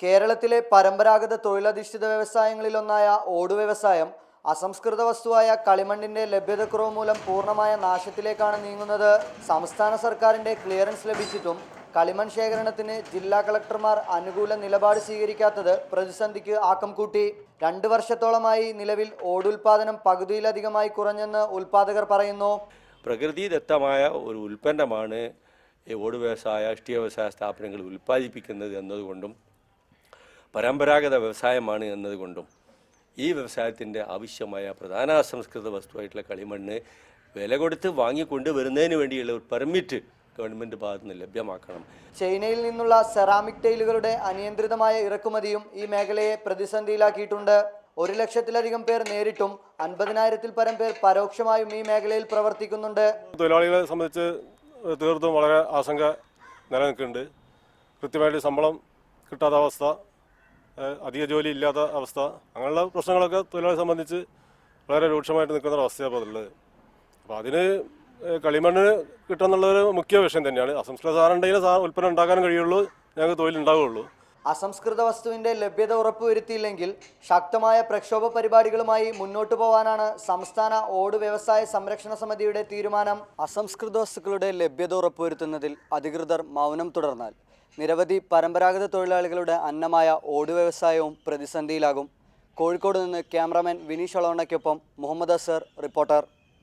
കേരളത്തിലെ പരമ്പരാഗത തൊഴിലധിഷ്ഠിത വ്യവസായങ്ങളിലൊന്നായ ഓടു വ്യവസായം അസംസ്കൃത വസ്തുവായ കളിമണ്ണിന്റെ ലഭ്യതക്കുറവ് മൂലം പൂർണ്ണമായ നാശത്തിലേക്കാണ് നീങ്ങുന്നത്. സംസ്ഥാന സർക്കാരിന്റെ ക്ലിയറൻസ് ലഭിച്ചിട്ടും കളിമൺ ശേഖരണത്തിന് ജില്ലാ കളക്ടർമാർ അനുകൂല നിലപാട് സ്വീകരിക്കാത്തത് പ്രതിസന്ധിക്ക് ആക്കം കൂട്ടി. 2 വർഷത്തോളമായി നിലവിൽ ഓടുൽപാദനം പകുതിയിലധികമായി കുറഞ്ഞെന്ന് ഉൽപാദകർ പറയുന്നു. പ്രകൃതിദത്തമായ ഒരു ഉൽപ്പന്നമാണ് ഓടു വ്യവസായ ഇഷ്ടിക വ്യവസായ സ്ഥാപനങ്ങൾ ഉൽപ്പാദിപ്പിക്കുന്നത് എന്നതുകൊണ്ടും പരമ്പരാഗത വ്യവസായമാണ് എന്നതുകൊണ്ടും ഈ വ്യവസായത്തിൻ്റെ ആവശ്യമായ പ്രധാന അസംസ്കൃത വസ്തുവായിട്ടുള്ള കളിമണ്ണ് വില കൊടുത്ത് വാങ്ങിക്കൊണ്ടുവരുന്നതിന് വേണ്ടിയുള്ള ഒരു പെർമിറ്റ് ഗവൺമെൻറ് ഭാഗത്ത് നിന്ന് ലഭ്യമാക്കണം. ചൈനയിൽ നിന്നുള്ള സെറാമിക് ടൈലുകളുടെ അനിയന്ത്രിതമായ ഇറക്കുമതിയും ഈ മേഖലയെ പ്രതിസന്ധിയിലാക്കിയിട്ടുണ്ട്. 1 ലക്ഷത്തിലധികം പേർ നേരിട്ടും 50,000-ൽ പരം പേർ പരോക്ഷമായും ഈ മേഖലയിൽ പ്രവർത്തിക്കുന്നുണ്ട്. തൊഴിലാളികളെ സംബന്ധിച്ച് തീർത്തും വളരെ ആശങ്ക നിലനിൽക്കുന്നുണ്ട്. കൃത്യമായിട്ട് ശമ്പളം കിട്ടാത്ത അവസ്ഥ, അധിക ജോലി ഇല്ലാത്ത അവസ്ഥ, അങ്ങനെയുള്ള പ്രശ്നങ്ങളൊക്കെ തൊഴിലാളിയെ സംബന്ധിച്ച് വളരെ രൂക്ഷമായിട്ട് നിൽക്കുന്ന ഒരു അവസ്ഥയാണ് ഇപ്പോൾ ഉള്ളത്. അപ്പോൾ അതിന് കളിമണ്ണ് കിട്ടുക എന്നുള്ളൊരു മുഖ്യ വിഷയം തന്നെയാണ്. അസംസ്കൃത സാധനം ഉണ്ടെങ്കിൽ ഉൽപ്പന്നം ഉണ്ടാക്കാനും കഴിയുള്ളൂ, ഞങ്ങൾക്ക് തൊഴിലുണ്ടാവുകയുള്ളൂ. അസംസ്കൃത വസ്തുവിന്റെ ലഭ്യത ഉറപ്പുവരുത്തിയില്ലെങ്കിൽ ശക്തമായ പ്രക്ഷോഭ പരിപാടികളുമായി മുന്നോട്ടു പോകാനാണ് സംസ്ഥാന ഓടു വ്യവസായ സംരക്ഷണ സമിതിയുടെ തീരുമാനം. അസംസ്കൃത വസ്തുക്കളുടെ ലഭ്യത ഉറപ്പുവരുത്തുന്നതിൽ അധികൃതർ മൗനം തുടർന്നാൽ നിരവധി പരമ്പരാഗത തൊഴിലാളികളുടെ അന്നമായ ഓടു വ്യവസായവും പ്രതിസന്ധിയിലാകും. കോഴിക്കോട് നിന്ന് ക്യാമറാമാൻ വിനീഷ് അളവണ്ണയ്ക്കൊപ്പം മുഹമ്മദ് അസർ, റിപ്പോർട്ടർ.